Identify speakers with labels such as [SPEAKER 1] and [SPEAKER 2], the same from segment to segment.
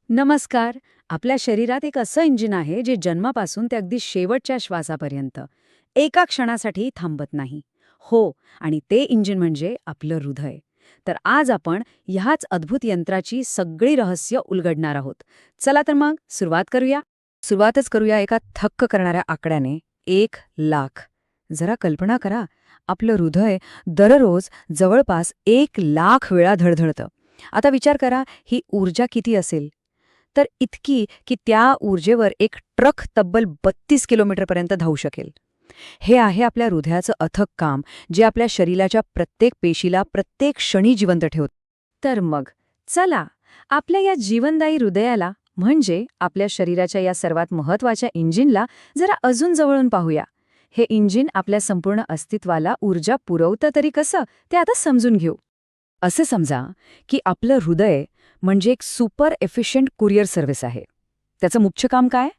[SPEAKER 1] नमस्कार. आपल्या शरीरात एक असं इंजिन आहे जे जन्मापासून ते अगदी शेवटच्या श्वासापर्यंत एका क्षणासाठी थांबत नाही. हो, आणि ते इंजिन म्हणजे आपलं हृदय. तर आज आपण ह्याच अद्भुत यंत्राची सगळी रहस्य उलगडणार आहोत. चला तर मग सुरुवातच करूया एका थक्क करणाऱ्या आकड्याने. 1,00,000. जरा कल्पना करा, आपलं हृदय दररोज जवळपास 1,00,000 वेळा धडधडतं. आता विचार करा, ही ऊर्जा किती असेल? तर इतकी की त्या ऊर्जेवर एक ट्रक तब्बल 32 किलोमीटरपर्यंत धावू शकेल. हे आहे आपल्या हृदयाचं अथक काम, जे आपल्या शरीराच्या प्रत्येक पेशीला प्रत्येक क्षणी जिवंत ठेवतं. तर मग चला, आपल्या या जीवनदायी हृदयाला, म्हणजे आपल्या शरीराच्या या सर्वात महत्वाच्या इंजिनला जरा अजून जवळून पाहूया. हे इंजिन आपल्या संपूर्ण अस्तित्वाला ऊर्जा पुरवतं तरी कसं, ते आता समजून घेऊ. असे समजा की आपलं हृदय म्हणजे एक सुपर एफिशियंट कुरिअर सर्व्हिस आहे. त्याचं मुख्य काम काय?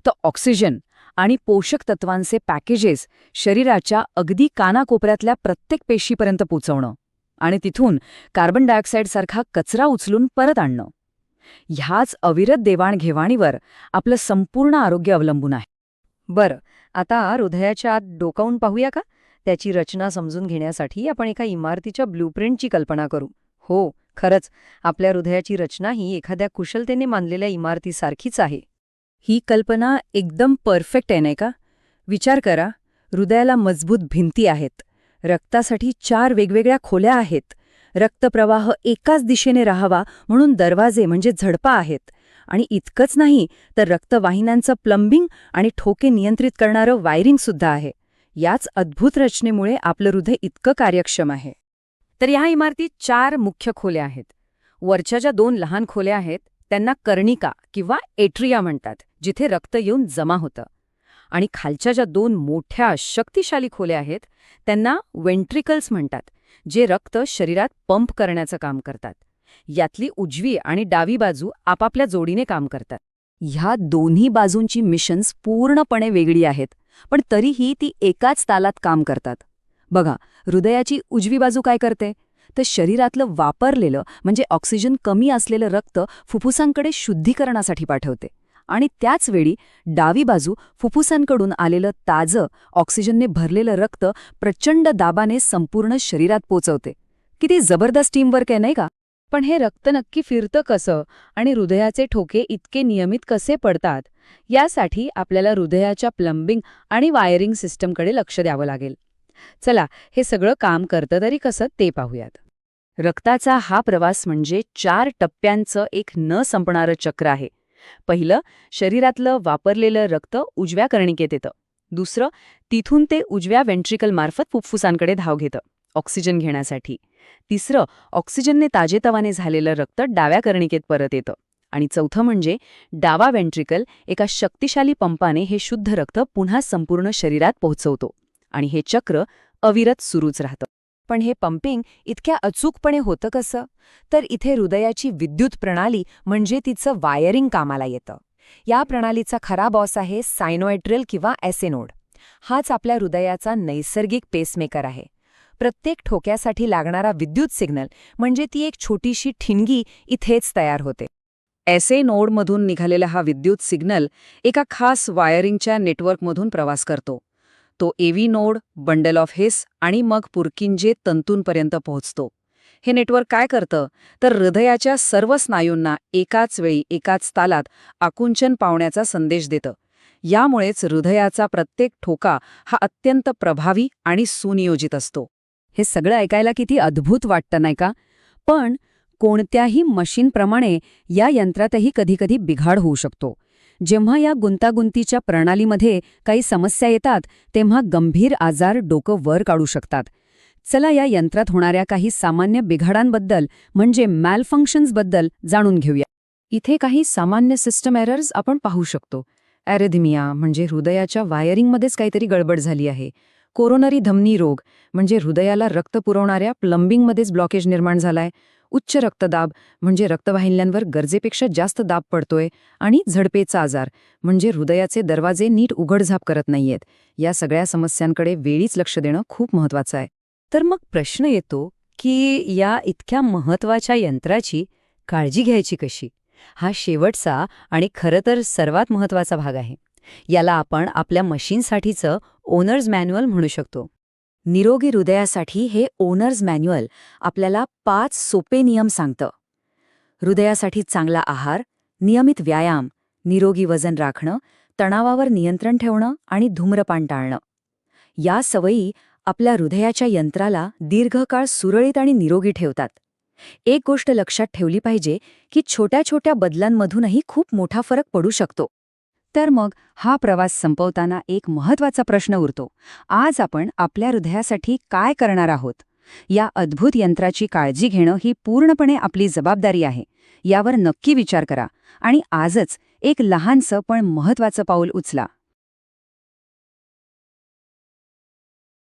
[SPEAKER 1] तर ऑक्सिजन आणि पोषक तत्वांचे पॅकेजेस शरीराच्या अगदी कानाकोपऱ्यातल्या प्रत्येक पेशीपर्यंत पोचवणं आणि तिथून कार्बन डायऑक्साईडसारखा कचरा उचलून परत आणणं. ह्याच अविरत देवाणघेवाणीवर आपलं संपूर्ण आरोग्य अवलंबून आहे. बरं, आता हृदयाच्या आत डोकावून पाहूया का? त्याची रचना समजून घेण्यासाठी आपण एका इमारतीच्या ब्लूप्रिंटची कल्पना करू. हो, खरंच, आपल्या हृदयाची रचना ही एखाद्या कुशलतेने मानलेल्या इमारतीसारखीच आहे. ही कल्पना एकदम परफेक्ट आहे, नाही का? विचार करा, हृदयाला मजबूत भिंती आहेत, रक्तासाठी 4 वेगवेगळ्या खोल्या आहेत, रक्तप्रवाह एकाच दिशेने राहावा म्हणून दरवाजे म्हणजे झडपा आहेत, आणि इतकंच नाही तर रक्तवाहिन्यांचं प्लंबिंग आणि ठोके नियंत्रित करणारं वायरिंगसुद्धा आहे. याच अद्भुत रचनेमुळे आपलं हृदय इतकं कार्यक्षम आहे. तर ह्या इमारतीत 4 मुख्य खोल्या आहेत. वरच्या ज्या 2 लहान खोल्या आहेत त्यांना कर्णिका किंवा एट्रिया म्हणतात, जिथे रक्त येऊन जमा होतं. आणि खालच्या ज्या 2 मोठ्या शक्तिशाली खोल्या आहेत त्यांना वेंट्रिकल्स म्हणतात, जे रक्त शरीरात पंप करण्याचं काम करतात. यातली उजवी आणि डावी बाजू आपापल्या जोडीने काम करतात. ह्या दोन्ही बाजूंची मिशन्स पूर्णपणे वेगळी आहेत, पण तरीही ती एकाच तालात काम करतात. बघा, हृदयाची उजवी बाजू काय करते? तर शरीरातलं वापरलेलं म्हणजे ऑक्सिजन कमी असलेलं रक्त फुफ्फुसांकडे शुद्धीकरणासाठी पाठवते, आणि त्याचवेळी डावी बाजू फुफ्फुसांकडून आलेलं ताजं ऑक्सिजनने भरलेलं रक्त प्रचंड दाबाने संपूर्ण शरीरात पोचवते. किती जबरदस्त टीमवर्क आहे, नाही का? पण हे रक्त नक्की फिरतं कसं आणि हृदयाचे ठोके इतके नियमित कसे पडतात, यासाठी आपल्याला हृदयाच्या प्लंबिंग आणि वायरिंग सिस्टमकडे लक्ष द्यावं लागेल. चला, हे सगळं काम करतं तरी कसं ते पाहूयात. रक्ताचा हा प्रवास म्हणजे 4 टप्प्यांचं एक न संपणारं चक्र आहे. पहिलं, शरीरातलं वापरलेलं रक्त उजव्या कर्णिकेत येतं. दुसरं, तिथून ते उजव्या वेंट्रिकलमार्फत फुफ्फुसांकडे धाव घेतं ऑक्सिजन घेण्यासाठी. तिसरं, ऑक्सिजनने ताजेतवाने झालेलं रक्त डाव्या कर्णिकेत परत येतं. आणि चौथं म्हणजे डावा वेंट्रिकल एका शक्तिशाली पंपाने हे शुद्ध रक्त पुन्हा संपूर्ण शरीरात पोहोचवतो. आणि हे चक्र अविरत सुरूच राहतं. पण हे पंपिंग इतक्या अचूकपणे होतं कसं? तर इथे हृदयाची विद्युत प्रणाली म्हणजे तिचं वायरिंग कामाला येतं. या प्रणालीचा खरा बॉस आहे सायनोएट्रिल किंवा एसए नोड. हाच आपल्या हृदयाचा नैसर्गिक पेसमेकर आहे. प्रत्येक ठोक्यासाठी लागणारा विद्युत सिग्नल म्हणजे ती एक छोटीशी ठिणगी इथेच तयार होते. एसए नोडमधून निघालेला हा विद्युत सिग्नल एका खास वायरिंगच्या नेटवर्कमधून प्रवास करतो. तो एव्ही नोड, बंडल ऑफ हिस आणि मग पुरकिंजे तंतूंपर्यंत पोहोचतो. हे नेटवर्क काय करतं? तर हृदयाच्या सर्व स्नायूंना एकाच वेळी एकाच तालात आकुंचन पावण्याचा संदेश देतं. यामुळेच हृदयाचा प्रत्येक ठोका हा अत्यंत प्रभावी आणि सुनियोजित असतो. हे सगळं ऐकायला किती अद्भुत वाटतं, नाही का? पण कोणत्याही मशीनप्रमाणे या यंत्रातही कधीकधी बिघाड होऊ शकतो. जेव्हा या गुंतागुंतीच्या प्रणालीमध्ये काही समस्या येतात तेव्हा गंभीर आजार डोकं वर काढू शकतात. चला, या यंत्रात होणाऱ्या काही सामान्य बिघाडांबद्दल म्हणजे मॅलफंक्शन्सबद्दल जाणून घेऊया. इथे काही सामान्य सिस्टम एरर्स आपण पाहू शकतो. ॲरेथिमिया म्हणजे हृदयाच्या वायरिंगमध्येच काहीतरी गडबड झाली आहे. कोरोनरी धमनी रोग म्हणजे हृदयाला रक्त पुरवणाऱ्या प्लंबिंगमध्येच ब्लॉकेज निर्माण झालाय. उच्च रक्तदाब म्हणजे रक्तवाहिन्यांवर गरजेपेक्षा जास्त दाब पडतोय. आणि झडपेचा आजार म्हणजे हृदयाचे दरवाजे नीट उघडझाप करत नाहीयेत. या सगळ्या समस्यांकडे वेळीच लक्ष देणं खूप महत्वाचं आहे. तर मग प्रश्न येतो की या इतक्या महत्वाच्या यंत्राची काळजी घ्यायची कशी? हा शेवटचा आणि खरं तर सर्वात महत्त्वाचा भाग आहे. याला आपण आपल्या मशीनसाठीचं ओनर्स मॅन्युअल म्हणू शकतो. निरोगी हृदयासाठी हे ओनर्स मॅन्युअल आपल्याला 5 सोपे नियम सांगतं. हृदयासाठी चांगला आहार, नियमित व्यायाम, निरोगी वजन राखणं, तणावावर नियंत्रण ठेवणं आणि धूम्रपान टाळणं. या सवयी आपल्या हृदयाच्या यंत्राला दीर्घकाळ सुरळीत आणि निरोगी ठेवतात. एक गोष्ट लक्षात ठेवली पाहिजे की छोट्या छोट्या बदलांमधूनही खूप मोठा फरक पडू शकतो. तर मग हा प्रवास संपवताना एक महत्त्वाचा प्रश्न उरतो. आज आपण आपल्या हृदयासाठी काय करणार आहोत? या अद्भुत यंत्राची काळजी घेणं ही पूर्णपणे आपली जबाबदारी आहे. यावर नक्की विचार करा आणि आजच एक लहानसं पण महत्त्वाचं पाऊल उचला.